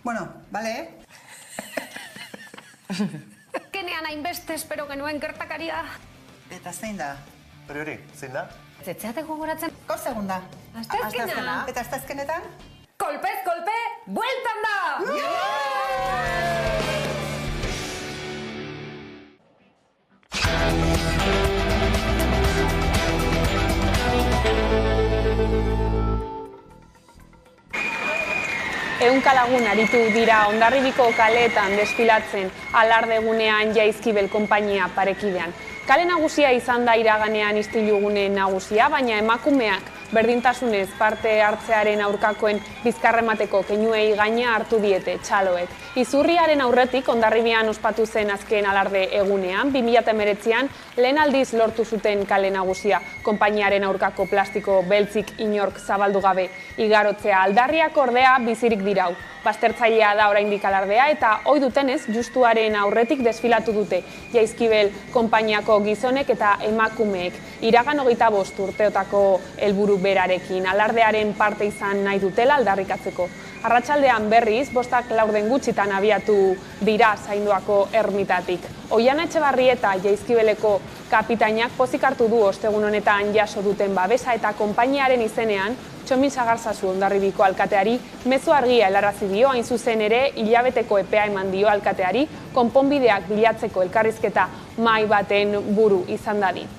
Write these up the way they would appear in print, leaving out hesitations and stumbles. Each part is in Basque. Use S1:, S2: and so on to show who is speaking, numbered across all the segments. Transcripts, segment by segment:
S1: Bueno, vale.
S2: Kenean hainbeste espero genuen gertakaria.
S1: Eta zein da?
S3: Hori, zein da?
S2: Zetzeatek gogoratzen.
S1: Gaur segunda.
S2: Asteazkena.
S1: Eta asteazkenetan?
S2: Kolpez kolpe, bueltan da! Ehunka lagun aritu dira Hondarribiko kaleetan desfilatzen alardegunean Jaizkibel konpainia parekidean. Kale nagusia izan da iraganean istilugune nagusia, baina emakumeak berdintasunez parte hartzearen aurkakoen bizkarremateko keinuei gaina hartu diete txaloek. Izurriaren aurretik Hondarribian ospatu zen azken alarde egunean, 2019an lehen aldiz lortu zuten kale nagusia, konpainiaren aurkako plastiko beltzik inork zabaldu gabe igarotzea. Aldarriak ordea bizirik dirau. Baztertzailea da oraindik alardea eta ohi dutenez justuaren aurretik desfilatu dute Jaizkibel konpainiako gizonek eta emakumeek. Iragan 25 urteotako helburu berarekin alardearen parte izan nahi dutela aldarrikatzeko. Arratsaldean berriz 5:04 gutxitan abiatu dira Zainduako ermitatik. Oiana Etxebarrieta Jaizkibeleko kapitainak pozik hartu du ostegun honetan jaso duten babesa eta konpainiaren izenean Txomin Sagarzazu Hondarribiko alkateari mezu argia helarazi dio, hain zuzen ere hilabeteko epea eman dio alkateari konponbideak bilatzeko elkarrizketa mahai baten buru izan dadin.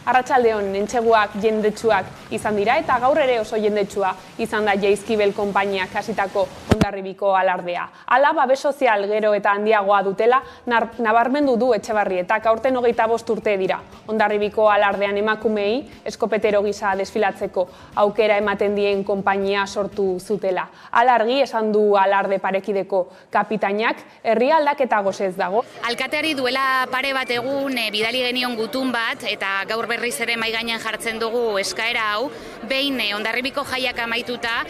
S2: Arratsaldeon entseguak jendetsuak izan dira eta gaur ere oso jendetsua izan da Jaizkibel konpainiak hasitako Hondarribiko alardea. Hala, babes sozial gero eta handiagoa dutela nabarmendu du Etxebarrietak. Aurten 25 urte dira Hondarribiko alardean emakumeei eskopetero gisa desfilatzeko aukera ematen dien konpainia sortu zutela. Hala argi esan du alarde parekideko kapitainak, herri aldaketa gosez dago.
S4: Alkateari duela pare bat egun bidali genion gutun bat eta gaur berriz ere mahai gainean jartzen dugu eskaera hau, behin Hondarribiko jaiak amaituta,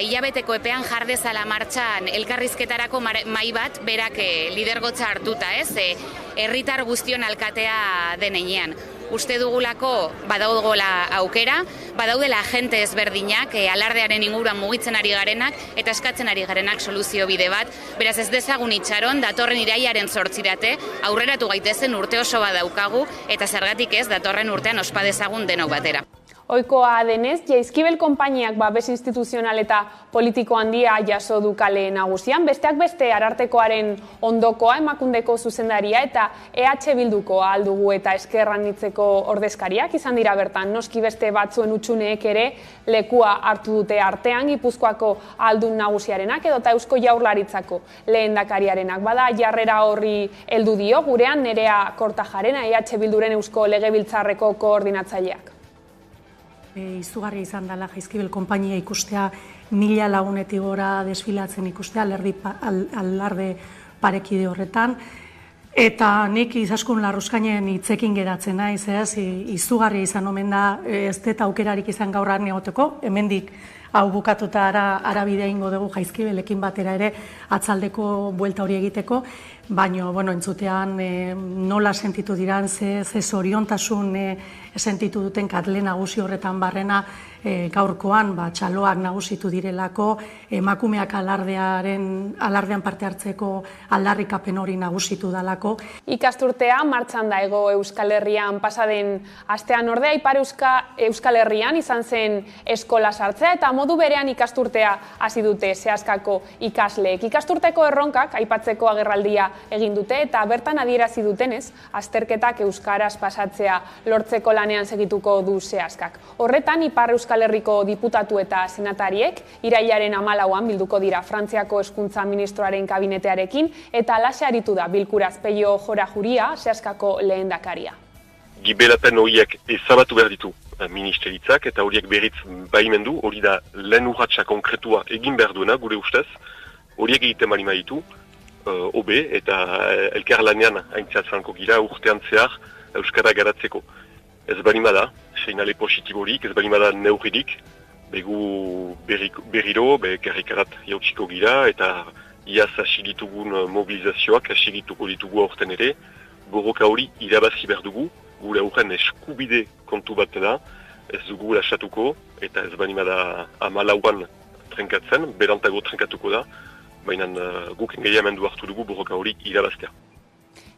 S4: hilabeteko epean jar dezala martxan elkarrizketarako mahai bat berak lidergotza hartuta, herritar guztion alkatea denean. Uste dugulako badaugola aukera, badaudela agente ezberdinak, alardearen inguruan mugitzen ari garenak eta eskatzen ari garenak soluzio bide bat. Beraz ez dezagun itxaron, datorren irailaren 8 aurreratu gaitezen urte oso bat daukagu eta zergatik ez datorren urtean ospa dezagun denok batera.
S2: Ohikoa denez, Jaizkibel konpainiak babes instituzional eta politiko handia jaso du kale nagusian, besteak beste Arartekoaren ondokoa Emakundeko zuzendaria eta EH Bilduko Aldugu eta Ezker Anitzeko ordezkariak izan dira bertan. Noski beste batzuen utxuneek ere lekua hartu dute artean, Gipuzkoako Aldun nagusiarenak edota Eusko Jaurlaritzako lehendakariarenak. Bada jarrera horri heldu dio gurean Nerea Kortajarena, EH Bilduren Eusko Legebiltzarreko koordinatzaileak.
S5: Izugarri izan dela Jaizkibel konpainia ikustea, 1000 lagunetik gora desfilatzen ikustea alarde parekide horretan. Eta nik izaskun Larruskainen hitzekin geratzen naiz, izugarri izan omen da, ez dut aukerarik izan gaur egoteko, hemendik hau bukatuta ara bidea ingo dugu Jaizkibelekin batera ere atzaldeko buelta hori egiteko, baina entzutean nola sentitu diran, ze zoriontasun sentitu duten katle nagusi horretan barrena gaurkoan txaloak nagusitu direlako, emakumeak alardean parte hartzeko aldarrikapen hori nagusitu dalako.
S2: Ikasturtea martxan da Hego Euskal Herrian pasaden astean ordea Ipar Euskal Herrian izan zen eskola sartzea eta modu berean ikasturtea hasi dute zehaskako ikasleek. Ikasturteko erronkak aipatzeko agerraldia egin dute eta bertan adierazi dutenez, azterketak euskaraz pasatzea lortzeko lanean segituko du zehaskak. Horretan, Ipar Euskal Herriko diputatu eta senatariek irailaren 14an bilduko dira Frantziako hezkuntza ministroaren kabinetearekin eta alaxe aritu da bilkuraz Peio Jora Juria, zehaskako lehendakaria.
S3: Gibelapen horiek ezabatu behar ditu ministeritzak eta horiek berriz baimendu, hori da lehen urratsa konkretua egin behar duena gure ustez, horiek egiten bali ditu, hobe eta elkarlanean aintzatzanko gira urtean zehar euskara garatzeko. Ez bali da, seinale positiborik, ez bali da neurririk, begu berriro, karrikarat jautsiko gira eta iaz hasi ditugun mobilizazioak hasi ditugu aurten ere, borroka hori irabazi behar dugu, gure aurren eskubide kontu bat da, ez dugu lasatuko, eta ez bani bada 14an trenkatzen, berantago trenkatuko da, baina guk engaiamendu hartu dugu borroka hori irabaztea.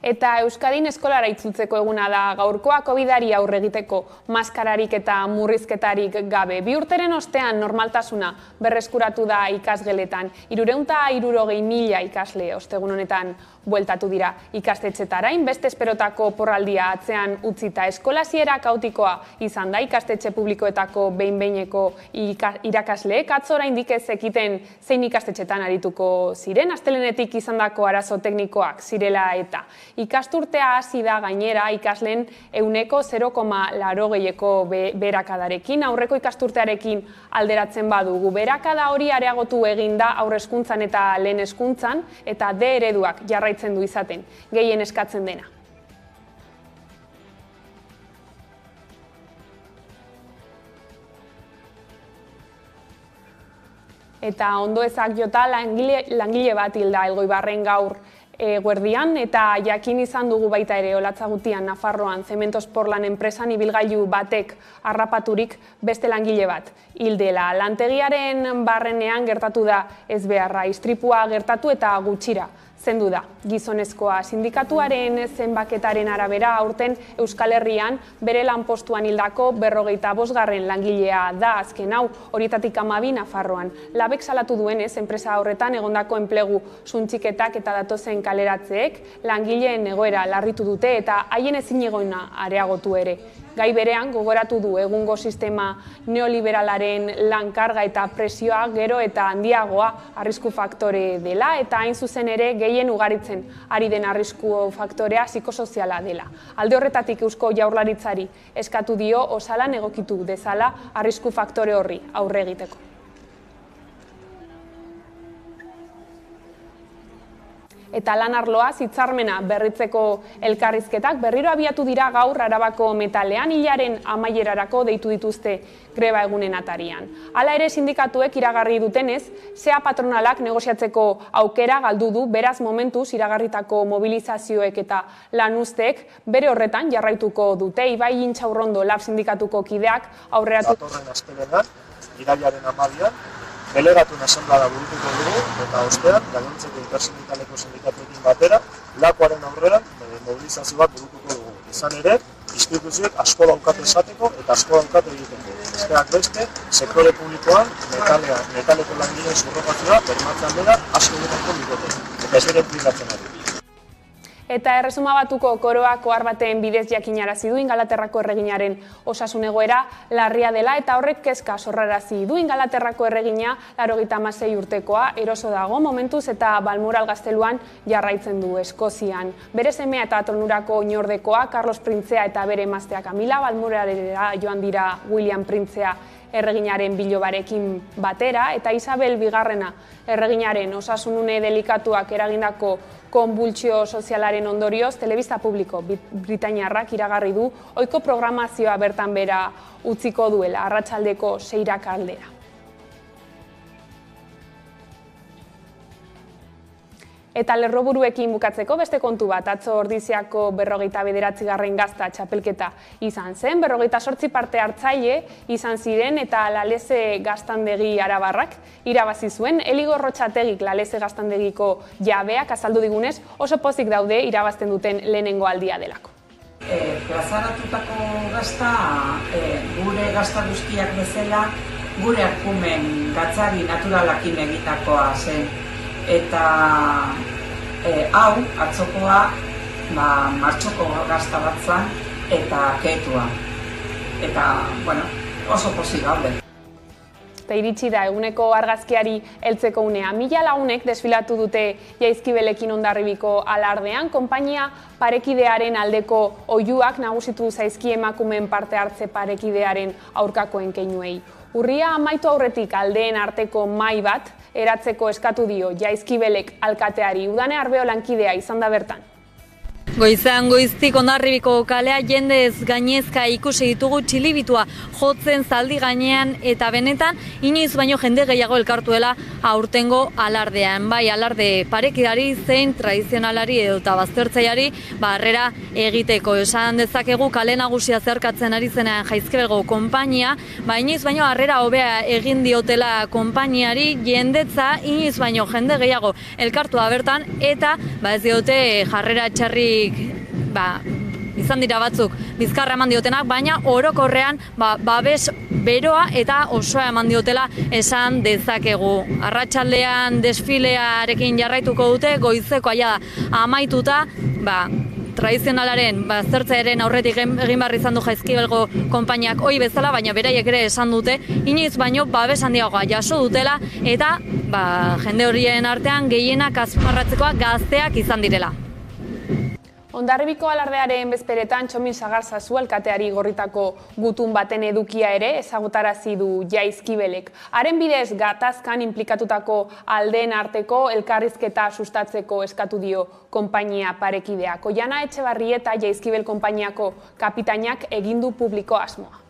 S2: Eta Euskadin eskolara itzultzeko eguna da gaurkoa COVID-ari aurre egiteko maskararik eta murrizketarik gabe. 2 urteren ostean normaltasuna berreskuratu da ikasgeletan. 360.000 ikasle ostegun honetan bueltatu dira ikastetxetara. Beste esperotako porraldia atzean utzita eskolasiera kaotikoa izan da ikastetxe publikoetako behin-behineko irakasleek atzo oraindik ez zekiten zein ikastetxetan arituko ziren, astelehenetik izandako arazo teknikoak zirela eta. Ikasturtea hasi da gainera ikasleen 0,80ko beherakadarekin, aurreko ikasturtearekin alderatzen badugu. Beherakada hori areagotu egin da haur hezkuntzan eta lehen hezkuntzan eta D ereduak jarraitzen du izaten, gehien eskatzen dena. Eta ondoezak jota langile bat hilda Elgoibarren gaur eguerdian, eta jakin izan dugu baita ere Olatzagutian, Nafarroan, Cementos Portland enpresan ibilgailu batek harrapaturik beste langile bat hildela. Lantegiaren barrenean gertatu da ez beharra, istripua gertatu eta gutxira zendu da. Gizonezkoa sindikatuaren zenbaketaren arabera aurten Euskal Herrian bere lanpostuan hildako 45. langilea da azken hau, horietatik 12 Nafarroan. Labek salatu duenez, enpresa horretan egondako enplegu suntsiketak eta datozen kaleratzeek langileen egoera larritu dute eta haien ezinegoena areagotu ere. Gai berean gogoratu du egungo sistema neoliberalaren lankarga eta presioa gero eta handiagoa arrisku faktore dela eta hain zuzen ere gehien ugaritzen ari den arrisku faktorea psikosoziala dela. Alde horretatik Eusko Jaurlaritzari eskatu dio osalan egokitu dezala arrisku faktore horri aurre egiteko. Eta lan arloaz hitzarmena berritzeko elkarrizketak berriro abiatu dira gaur Arabako Metalean, hilaren amaierarako deitu dituzte greba egunen atarian. Hala ere sindikatuek iragarri dutenez, SEA patronalak negoziatzeko aukera galdu du, beraz momentuz iragarritako mobilizazioek eta lanuzteek bere horretan jarraituko dute. Ibai Intxaurrondo Lab sindikatuko kideak aurreratu.
S6: Datorren astelehenean, irailaren 12an, delegatuen asanblada burutuko dugu eta ostean, gainontzeko intersindikaleko sindikatuekin batera, lakoaren aurreran mobilizazio bat burutuko dugu. Izan ere, instituzioek asko daukate esateko eta asko daukate egiteko. Besteak beste, sektore publikoan metaleko langileen subordinazioa bermatzen dela asko egiteko dute, eta ez ere pligatzen ari.
S2: Eta Erresuma Batuko koroak ohar baten bidez jakinarazi du Ingalaterrako erreginaren osasun egoera larria dela eta horrek kezka sorrarazi du. Ingalaterrako erregina 96 urtekoa eroso dago momentuz eta Balmoral gazteluan jarraitzen du Eskozian. Bere semea eta tronurako oinordekoa Carlos Printzea eta bere emaztea Camila Balmoralera joan dira William Printzea erreginaren bilobarekin batera eta Isabel Bigarrena erreginaren osasunune delikatuak eragindako konbultsio sozialaren ondorioz, telebista publiko britainiarrak iragarri du ohiko programazioa bertan bera utziko duela arratsaldeko 6 aldera. Eta lerroburuekin bukatzeko beste kontu bat, atzo Ordiziako 59. gazta txapelketa izan zen, 58 parte hartzaile izan ziren eta Laleze gaztandegi arabarrak irabazi zuen. Eli Gorrotxategik Laleze gaztandegiko jabeak azaldu digunez oso pozik daude irabazten duten lehenengo aldia delako.
S7: Plazaratutako gazta, gure gazta guztiak bezala, gure arkumen gatzari naturalakin egitakoa zen. Eta hau, atzokoa, martxoko gazta bat zan eta ketua. Eta, bueno, oso pozik gaude.
S2: Eta iritsi da eguneko argazkiari heltzeko unea. 1000 lagunek desfilatu dute Jaizkibelekin Hondarribiko alardean, konpainia parekidearen aldeko oihuak nagusitu zaizki emakumeen parte hartze parekidearen aurkakoen keinuei. Urria amaitu aurretik aldeen arteko mahai bat eratzeko eskatu dio Jaizkibelek alkateari. Udane Arbeo lankidea izan da bertan.
S8: Goizean goiztik Hondarribiko kalea jendez gainezka ikusi ditugu txilibitua jotzen zaldi gainean eta benetan inoiz baino jende gehiago elkartuela aurtengo alardean. Bai, alarde parekidari zein tradizionalari edota baztertzaileari harrera egiteko. Esan dezakegu kale nagusia zerkatzen ari zenean Jaizkibelgo konpainia, inoiz baino harrera hobea egin diotela konpainiari, jendetza inoiz baino jende gehiago elkartua bertan eta ez diote jarrera txarri izan dira batzuk bizkarra eman diotenak, baina orokorrean babes beroa eta osoa eman diotela esan dezakegu. Arratsaldean desfilearekin jarraituko dute, goizeko aia amaituta, tradizionalaren baztertzearen aurretik egin behar izan du Jaizkibelgo konpainiak ohi bezala, baina beraiek ere esan dute, inoiz baino babes handiagoa jaso dutela eta jende horien artean gehienak azpimarratzekoa gazteak izan direla.
S2: Hondarribiko alardearen bezperetan Txomin Sagarzazu alkateari gorritako gutun baten edukia ere ezagutarazi du Jaizkibelek. Haren bidez gatazkan inplikatutako aldeen arteko elkarrizketa sustatzeko eskatu dio konpainia parekideak. Oiana Etxebarrieta Jaizkibel konpainiako kapitainak egin du publiko asmoa.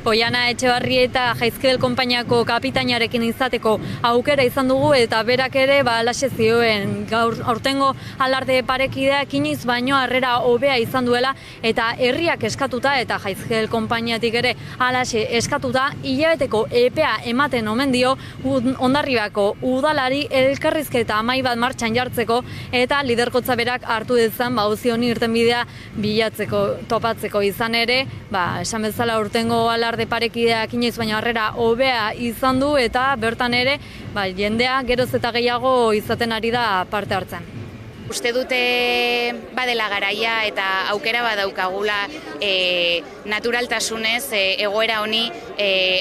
S8: Oiana Etxebarrieta Jaizkibel konpainiako kapitainarekin izateko aukera izan dugu eta berak ere halaxe zioen aurtengo alarde parekideak inoiz baino harrera hobea izan duela eta herriak eskatuta eta Jaizkibel konpainiatik ere halaxe eskatuta hilabeteko epea ematen omen dio Hondarribako udalari elkarrizketa amai bat martxan jartzeko eta liderkotza berak hartu dezan auzi honi irtenbidea bilatzeko topatzeko izan ere, esan bezala aurtengo alarde parekideak inoiz baino harrera hobea izan du eta bertan ere jendea geroz eta gehiago izaten ari da parte hartzen.
S4: Uste dute badela garaia eta aukera badaukagula naturaltasunez egoera honi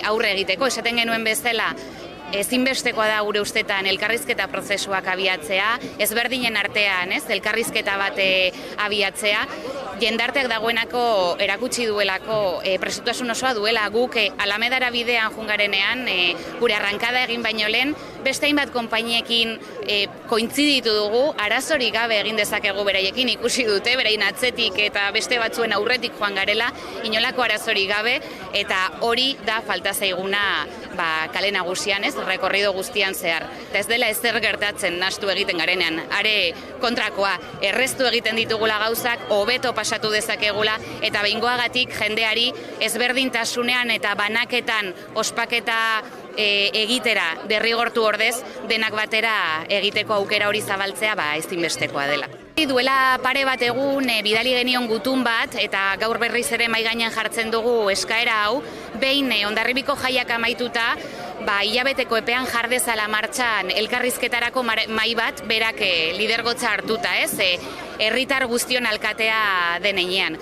S4: aurre egiteko. Esaten genuen bezala, ezinbestekoa da gure ustetan elkarrizketa prozesuak abiatzea, ezberdinen artean, elkarrizketa bat abiatzea, jendarteak dagoenako erakutsi duelako presutasun osoa duela guk Alamedara bidean jungarenean gure arrankada egin baino lehen beste hainbat konpainiekin kointziditu dugu, arazorik gabe egin dezakegu beraiekin ikusi dute, beraien atzetik eta beste batzuen aurretik joan garela, inolako arazorik gabe eta hori da falta zaiguna kale nagusian, rekorrido guztian zehar. Eta ez dela ezer gertatzen nahastu egiten garenean, are kontrakoa, erreztu egiten ditugula gauzak, hobeto pasatu dezakegula eta behingoagatik jendeari ezberdintasunean eta banaketan ospaketa egitera derrigortu ordez denak batera egiteko aukera hori zabaltzea ezinbestekoa dela. Duela pare bat egun bidali genion gutun bat eta gaur berriz ere mahai gainean jartzen dugu eskaera hau, behin Hondarribiko jaiak amaituta hilabeteko epean jar dezala martxan elkarrizketarako mahai bat berak lidergotza hartuta, herritar guztion alkatea denean.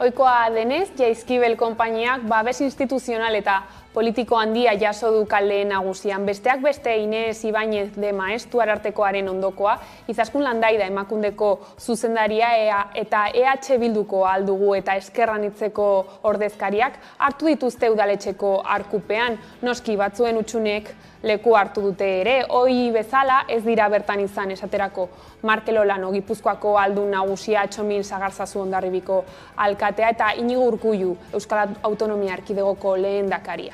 S2: Ohikoa denez, Jaizkibel konpainiak babes instituzional eta politiko handia jaso du kale nagusian. Besteak beste Inez Ibañez de Maestu Arartekoaren ondokoa, Izaskun Landaida emakundeko zuzendaria eta EH Bilduko aldugu eta Ezkerranitzeko ordezkariak hartu dituzte udaletxeko arkupean. Noski batzuen utxunek leku hartu dute ere, ohi bezala ez dira bertan izan esaterako Markel Olano Gipuzkoako aldun nagusia, Txomin Sagarzazu Hondarribiko alkatea eta Inigo Urkullu Euskal Autonomia Erkidegoko lehendakaria.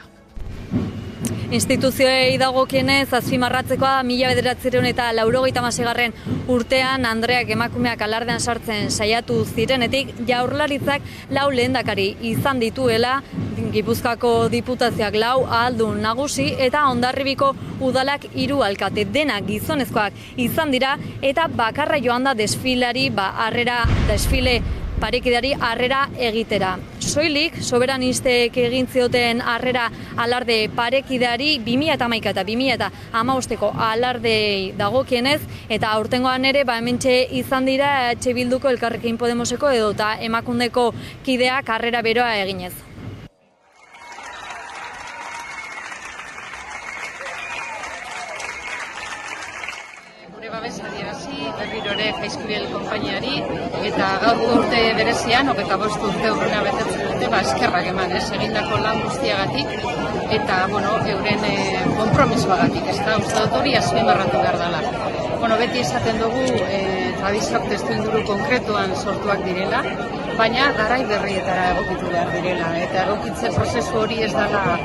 S8: Instituzioei dagokienez azpimarratzekoa 1986 urtean Andreak emakumeak alardean sartzen saiatu zirenetik Jaurlaritzak 4 lehendakari izan dituela, Gipuzkoako diputazioak 4 ahaldun nagusi eta Hondarribiko udalak 3 alkate, denak gizonezkoak izan dira eta bakarra joan da desfilari desfile parekidari harrera egitera. Soilik, soberanistek egin zioten harrera alarde parekideari 2011 eta 2015ko alardei dagokienez eta aurtengoan ere hementxe izan dira EH Bilduko Elkarrekin Podemoseko edota emakundeko kideak harrera beroa eginez.
S9: Babes adierazi berriro ere Jaizkibel konpainiari eta gaurko urte berezian 25 urte urruna betetzen dute eskerrak eman egindako lan guztiagatik eta euren konpromisoagatik, uste dut hori azpimarratu behar dela. beti esaten dugu tradizioak testuinguru konkretuan sortuak direla, baina garai berrietara egokitu behar direla. Eta egokitze prozesu hori ez dela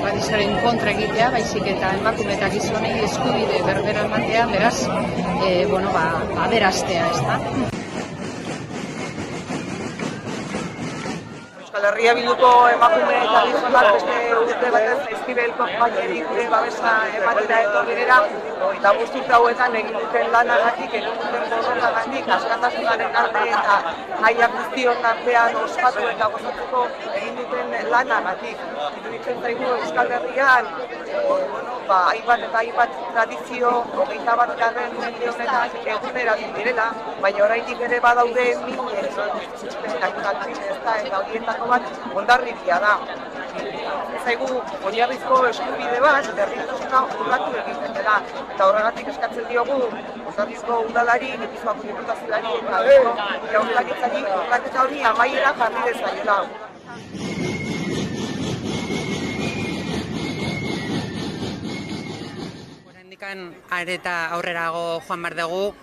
S9: tradizioaren kontra egitea, baizik eta emakume eta gizonei eskubide berbera ematea, beraz, aberastea, ez da?
S10: Euskal Herria Bilduko emakume eta gizonak beste urte batez Jaizkibel konpainiari gure babesa ematera etorrera, eta guztiz hauetan egin duten lanagatik, egin duten borrokagatik, askatasunaren alde eta nahiak guztion artean ospatu eta gozatzeko egin duten lanagatik. Iruditzen zaigu Euskal Herrian hainbat eta hainbat tradizio 21. mende honetan eguneratu direla, baina oraindik ere badaude eta horietako bat Hondarribia da. Zaigu oinarrizko eskubide bat berrikusuna urratu egiten dela, eta horregatik eskatzen diogu Hondarribiko udalari, Gipuzkoako diputazioari eta jaurlaritzari urraketa hori amaiera jarri dezakela.
S11: Areta aurrerago joan behar dugu,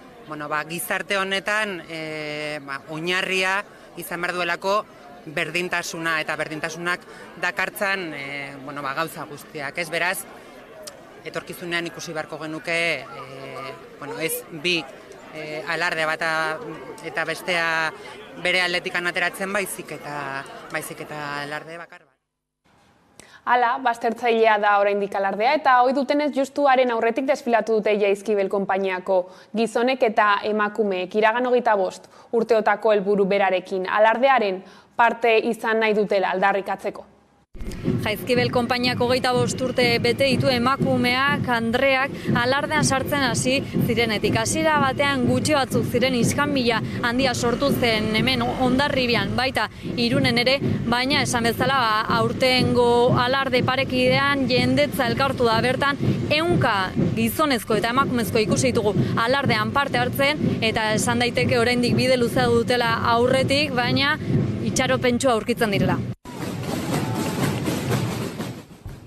S11: gizarte honetan oinarria izan behar duelako berdintasuna, eta berdintasunak dakartzan gauza guztiak. Ez beraz, etorkizunean ikusi beharko genuke ez bi alarde bat eta bestea bere aldetikan ateratzen baizik eta alarde bakar bat.
S2: Hala, baztertzailea da oraindik alardea, eta ohi dutenez justuaren aurretik desfilatu dute Jaizkibel konpainiako gizonek eta emakumeek iragan 25 urteotako helburu berarekin alardearen parte izan nahi dutela aldarrikatzeko.
S8: Jaizkibel konpainiako 25 urte bete ditu emakumeak, andreak, alardean sartzen hasi zirenetik. Hasiera batean gutxi batzuk ziren iskanbila handia sortu zen hemen Hondarribian, baita Irunen ere, baina esan bezala aurtengo alarde parekidean jendetza elkartu da bertan, 100 gizonezko eta emakumezko ikusi ditugu alardean parte hartzen, eta esan daiteke oraindik bide luzea dutela aurretik, baina itxaropentsua aurkitzen direla.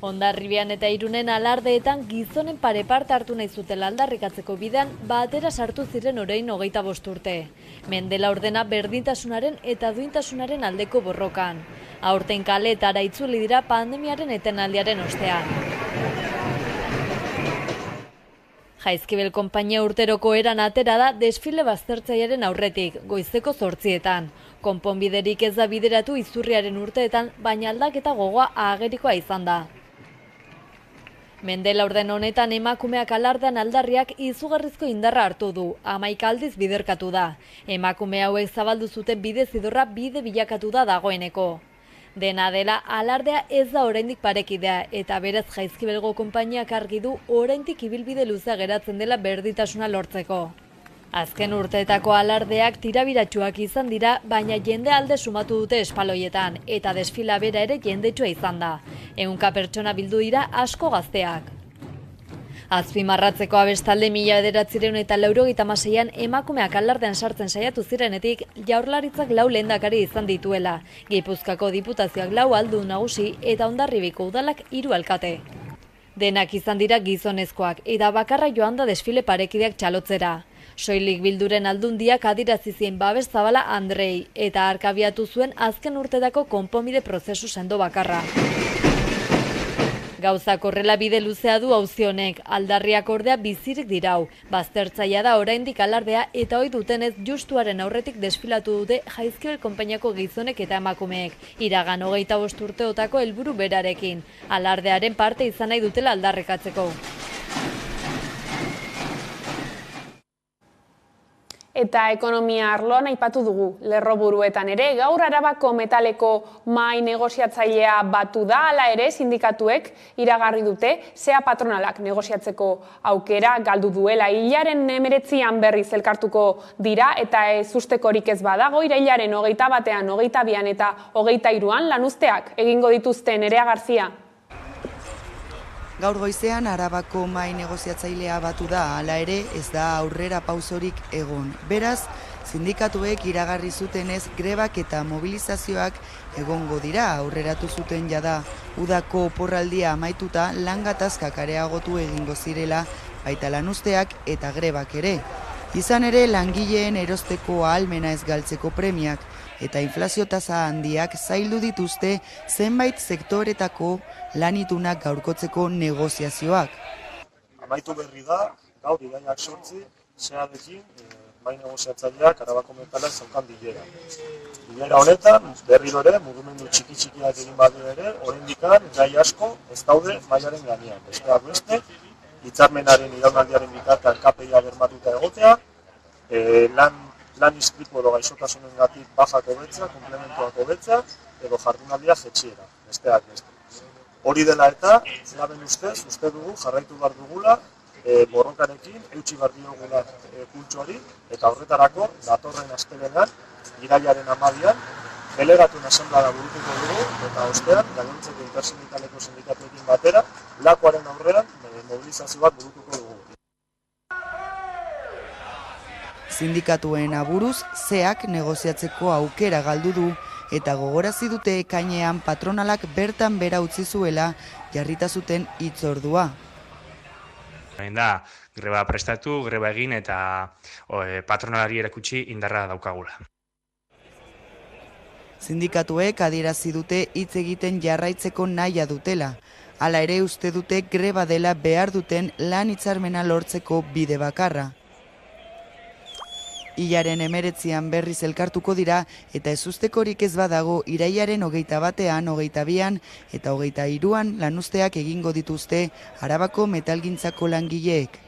S8: Hondarribian eta Irunen alardeetan gizonen pare parte hartu nahi zutela aldarrikatzeko bidean batera sartu ziren orain 25 urte. Mendela ordena berdintasunaren eta duintasunaren aldeko borrokan. Aurten kaleetara itzuli dira pandemiaren etenaldiaren ostean. Jaizkibel konpainia urteroko eran atera da desfile baztertzailearen aurretik, goizeko 8etan. Konponbiderik ez da bideratu izurriaren urteetan, baina aldaketa gogoa agerikoa izan da. Mendela orden honetan emakumeak alardean aldarriak izugarrizko indarra hartu du, 11 aldiz biderkatu da. Emakume hauek zabaldu zuten bide zidorra bide bilakatu da dagoeneko. Dena dela, alardea ez da oraindik parekidea, eta beraz Jaizkibelgo konpainiak argi du oraindik ibilbide luzea geratzen dela berdintasuna lortzeko. Azken urteetako alardeak tirabiratsuak izan dira, baina jende alde sumatu dute espaloietan, eta desfila bera ere jendetsua izan da. 100 pertsona bildu dira asko gazteak. Azpimarratzeko abestalde 1996an emakumeak alardean sartzen saiatu zirenetik, Jaurlaritzak 4 lehendakari izan dituela, Gipuzkoako diputazioak 4 aldun nagusi eta Hondarribiko udalak 3 alkate. Denak izan dira gizonezkoak, eta bakarra joan da desfile parekideak txalotzera. Soilik Bilduren aldundiak adierazi zien babes zabala Andrei, eta arkabiatu zuen azken urtetako konponbide prozesu sendo bakarra. Gauzak horrela bide luzea du auzi honek, aldarriak ordea bizirik dirau. Baztertzailea da oraindik alardea, eta ohi dutenez justuaren aurretik desfilatu dute Jaizkibel konpainiako gizonek eta emakumeek, iragan 25 urteotako helburu berarekin, alardearen parte izan nahi dutela aldarrikatzeko.
S2: Eta ekonomia arloan aipatu dugu, lerroburuetan ere, gaur Arabako metaleko mahai negoziatzailea batu da, hala ere sindikatuek iragarri dute, SEA patronalak negoziatzeko aukera galdu duela. Hilaren 19an berriz elkartuko dira, eta ez ustekorik ez badago, irailaren 21an, 22an eta 23an lanuzteak egingo dituzten Nerea Garzia.
S12: Gaur goizean Arabako mahai negoziatzailea batu da, hala ere ez da aurrera pausorik egon. Beraz, sindikatuek iragarri zutenez grebak eta mobilizazioak egongo dira, aurreratu zuten jada udako oporraldia amaituta lan gatazkak areagotu egingo zirela, baita lanuzteak eta grebak ere. Izan ere langileen erosteko ahalmena ez galtzeko premiak eta inflazio tasa handiak zaildu dituzte zenbait sektoretako lanitunak gaurkotzeko negoziazioak.
S6: Amaitu berri da, gaur iraiak 8 SEADekin bai negoziatzaileak Arabako Metalak zeukan bilera. Bilera honetan, berriro ere, mugimendu txiki-txikiak egin badu ere, oraindikan gai asko ez daude mailaren gainean. Besteak beste, hitzarmenaren iraunaldiaren bitartean KPIa bermatuta egotea, lan istripu edo gaixotasunengatik bajak hobetzea, komplementuak hobetzea, edo jardunaldia jetxiera, besteak beste. Hori dela eta, laben ustez, uste dugu jarraitu behar dugula, borrokarekin, eutsi behar diogula pultsuari, eta horretarako, datorren astelehenean, irailaren 12an, delegatuen asanblada burutuko dugu, eta ostean, gainontzeko intersindikaleko sindikatuekin batera, lakuaren aurrean, mobilizazio bat burutuko dugu.
S12: Sindikatuen aburuz, zeak negoziatzeko aukera galdu du, eta gogorazi dute ekainean patronalak bertan bera utzi zuela jarrita zuten hitzordua.
S13: Da, greba prestatu, greba egin eta patronalari erakutsi indarra daukagula.
S12: Sindikatuek adierazi dute hitz egiten jarraitzeko nahia dutela. Hala ere uste dute greba dela behar duten lan hitzarmena lortzeko bide bakarra. Hilaren 19an berriz elkartuko dira eta ezustekorik ez badago irailaren 21an, 22an eta 23an lanuzteak egingo dituzte Arabako metalgintzako langileek.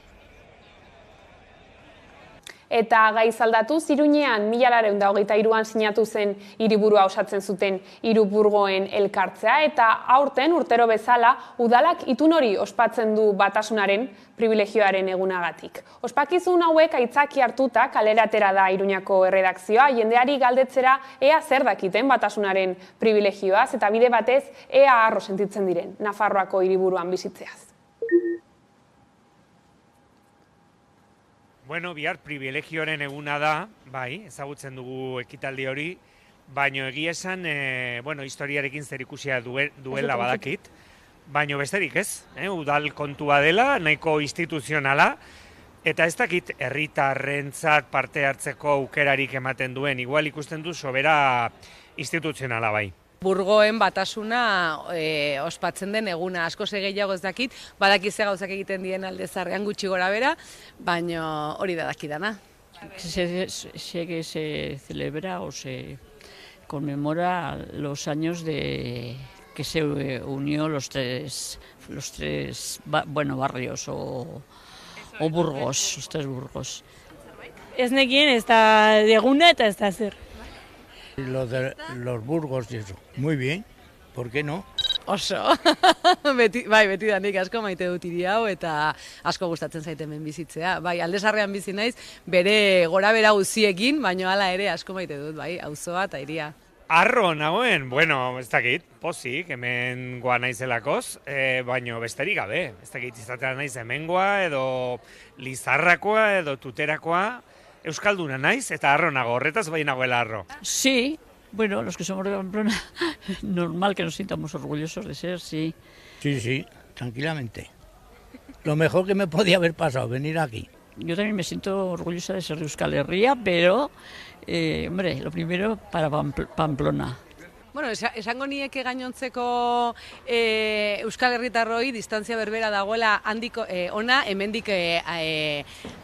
S2: Eta gai zaldatuz, Iruñean 1923an sinatu zen hiriburua osatzen zuten Hiriburgoen elkartzea eta aurten urtero bezala udalak itun hori ospatzen du batasunaren pribilegioaren egunagatik. Ospakizun hauek aitzaki hartuta kalera atera da Iruñako erredakzioa, jendeari galdetzera ea zer dakiten batasunaren pribilegioaz eta bide batez ea harro sentitzen diren Nafarroako hiriburuan bizitzeaz.
S14: Bueno, bihar privilegioaren eguna da, bai, ezagutzen dugu ekitaldi hori, baino egia esan, historiarekin zerikusia duela badakit, baino besterik ez, udal kontua dela, nahiko instituzionala, eta ez dakit herritarrentzat parte hartzeko aukerarik ematen duen, igual ikusten du sobera instituzionala bai.
S15: Burgoen batasuna ospatzen den eguna, asko gehiago ez dakit, badaki ze gauzak egiten dien Aldezarrean gutxi gora bera, baina hori da dakidana.
S16: Se celebra o se conmemora los años de que se unió los tres barrios o burgos, los tres burgos.
S17: Ez nekien ez da eguna eta ez da zer.
S18: Los de los burgos y eso. Muy bien, ¿por qué no?
S15: Oso, beti danik asko maite dut hiri hau eta asko gustatzen zaite hemen bizitzea. Bai, Aldezarrean bizi naiz, bere gora bera guziekin, baina hala ere asko maite dut, bai, auzoa eta hiria.
S14: Arro nagoen, bueno, ez dakit, pozik, hemen goa naizelakoz, baino besterik gabe. Ez dakit izatea naiz hemengoa edo Lizarrakoa edo Tuterakoa. Euskalduna naiz eta harro nago, horretaz bai nagoela harro.
S16: Sí, bueno, los que somos de Pamplona, normal que nos sintamos orgullosos de ser, sí.
S18: Sí, tranquilamente. Lo mejor que me podía haber pasado, venir aquí.
S16: Yo también me siento orgullosa de ser de Euskal Herria, pero, lo primero para Pamplona.
S15: Bueno, esango nieke gainontzeko Euskal Herritarroi distantzia berbera dagoela handiko ona hemendik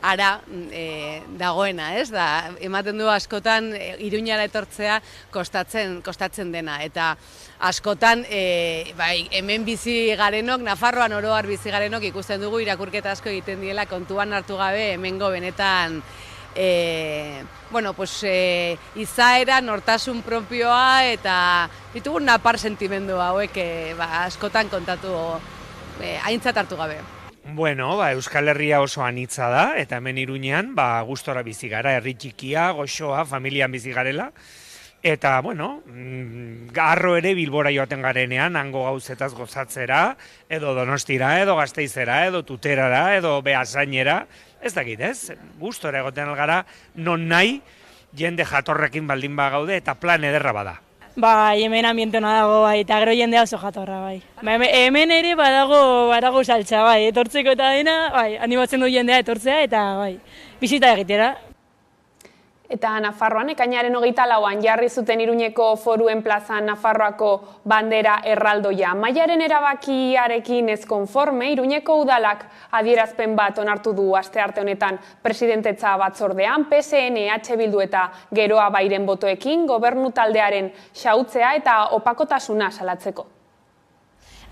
S15: ara dagoena, ez? Da, ematen du askotan Iruñara etortzea kostatzen dena eta askotan hemen bizi garenok, Nafarroan oro har bizi garenok ikusten dugu irakurketa asko egiten diela kontuan hartu gabe hemengo benetan izaera, nortasun propioa eta ditugu napar sentimendu hauek askotan kontatu aintzat hartu gabe.
S14: Bueno, Euskal Herria oso anitza da eta hemen Iruñean gustora bizi gara, herri txikia, goxoa, familian bizi garela. Eta, garro ere Bilbora joaten garenean, hango gauzetaz gozatzera, edo Donostira, edo Gasteizera, edo Tuterara, edo Beasainera, ez dakit, ez? Gustora egoten algara, non nahi, jende jatorrekin baldin bagaude, eta plan ederra bada.
S17: bai, hemen ambiente ona dago, bai, eta gero jendea oso jatorra, bai. Hemen ere badago saltza, bai, etortzeko eta dena, bai, animatzen du jendea etortzea, eta bai, bisita egitera.
S2: Eta Nafarroan, ekainaren 24an jarri zuten Iruñeko Foruen plazan Nafarroako bandera erraldoia. Maiaren erabakiarekin ez konforme, Iruñeko udalak adierazpen bat onartu du astearte honetan presidentetza batzordean, PSN, EH Bildu eta Geroa Bairen botoekin, gobernu taldearen xahutzea eta opakotasuna salatzeko.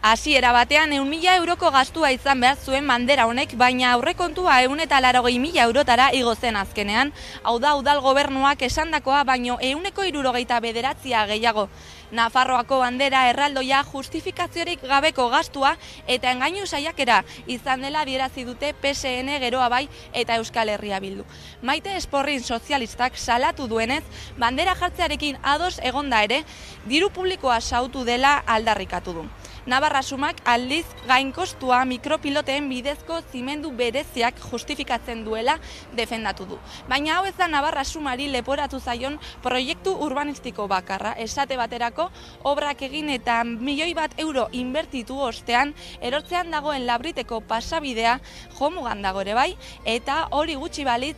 S19: Hasiera batean 100.000 euroko gastua izan behar zuen bandera honek, baina aurrekontua 180.000 eurotara igo zen azkenean. Hau da, udal gobernuak esandakoa, baino 169 gehiago. Nafarroako bandera erraldoia justifikaziorik gabeko gastua eta engainu saiakera izan dela adierazi dute PSN, Geroa Bai eta Euskal Herria Bildu. Maite Esporrin sozialistak salatu duenez, bandera jartzearekin ados egonda ere, diru publikoa xahutu dela aldarrikatu du. Navarra Sumak aldiz gainkostua mikropiloteen bidezko zimendu bereziak justifikatzen duela defendatu du. Baina hau ez da Navarra Sumari leporatu zaion proiektu urbanistiko bakarra. Esate baterako, obrak egin eta €1.000.000 inbertitu ostean, erortzean dagoen Labriteko pasabidea jomugan dago ere bai, eta hori gutxi balitz,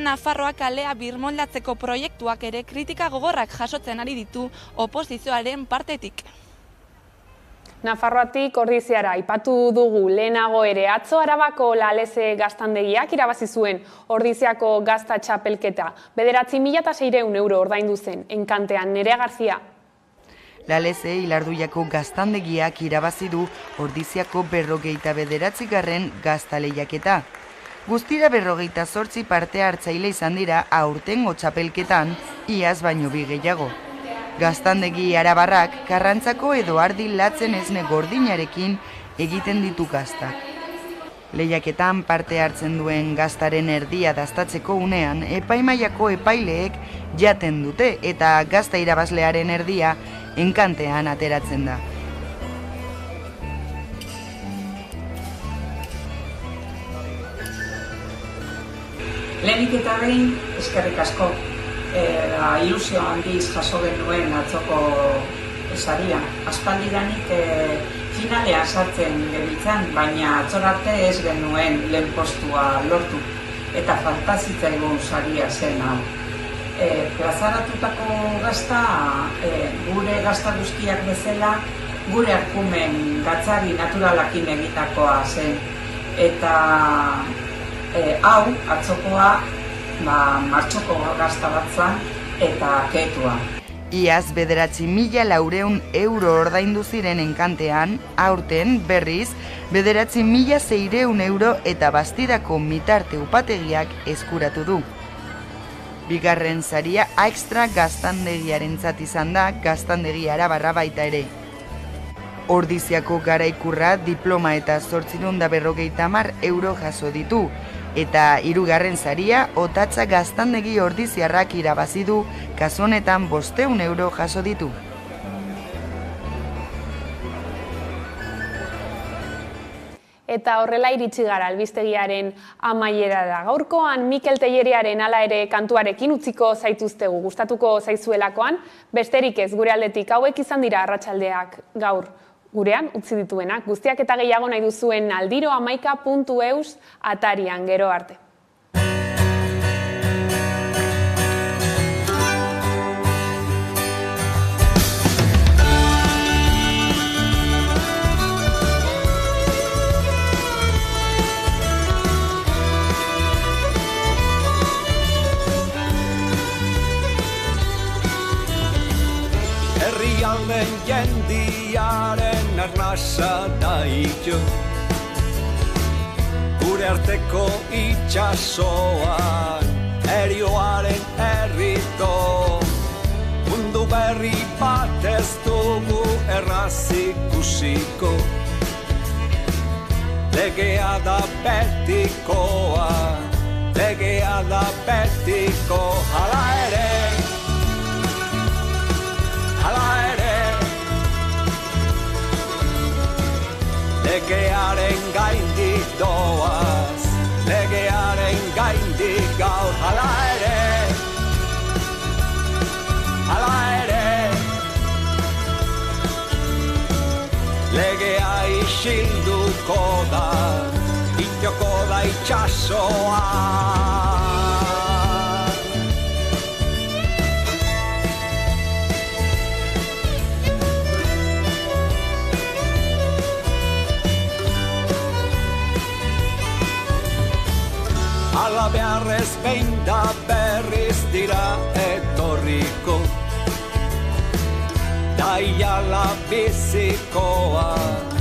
S19: Nafarroa kalea birmoldatzeko proiektuak ere kritika gogorrak jasotzen ari ditu oposizioaren partetik.
S2: Nafarroatik Ordiziara aipatu dugu lehenago ere atzo Arabako Laleze gaztandegiak irabazi zuen Ordiziako gazta txapelketa. 9.600 euro ordaindu zen, Enkantean. Nerea Garzia.
S12: Laleze Ilarduiako gaztandegiak irabazi du Ordiziako 59. gazta lehiaketa. Guztira 58 parte hartzaile izan dira aurtengo txapelketan, iaz baino bi gehiago. Gaztandegi arabarrak karrantzako edo ardi latzen esne gordinarekin egiten ditu gaztak. Lehiaketan parte hartzen duen gaztaren erdia daztatzeko unean, epaimaiako epaileek jaten dute eta gazta irabazlearen erdia Enkantean ateratzen da.
S7: Lehenik eta behin, eskerrik asko. Ilusio handiz jaso genuen atzoko saria. Aspaldidanik finalean sartzen gebiltzan, baina atzorarte ez genuen lehen postua lortu. Eta fantazitzaigun saria zen hau. Plazaratutako gazta, gure gazta guztiak bezala, gure arkumen gatzari naturalakin egitakoa zen. Eta hau, atzokoa, martxoko gazta batzan eta ketua.
S12: Iaz 9.400 euro ordaindu ziren Enkantean, aurten berriz 9.600 euro eta Bastirako mitarte upategiak eskuratu du. Bigarren saria extra gaztandegiarentzat izan da, gaztandegi arabarra baita ere. Ordiziako garaikurra diploma eta 850 euro jaso ditu, eta hirugarren saria Otatza gaztandegi ordiziarrak irabazi du, kasu honetan 500 euro jaso ditu.
S2: Eta horrela iritsi gara albistegiaren amaiera da. Gaurkoan Mikel Telleriaren hala ere kantuarekin utziko zaituztegu, gustatuko zaizuelakoan, besterik ez gure aldetik hauek izan dira arratsaldeak gaur gurean utzi dituenak. Guztiak eta gehiago nahi duzuen aldiro11.eus atarian, gero arte.
S20: Herrialden jendiaren arnasa daitu, gure arteko itxasoan, erioaren errito, mundu berri bat ez dugu erraz ikusiko, legea da betikoa, legea da betiko, hala ere, legearen gaindik doaz, legearen gaindik gaur, hala ere, isilduko da, itxoko da itxasoa. Ala beharrez behin da berriz dira etorriko, daiala bizikoa.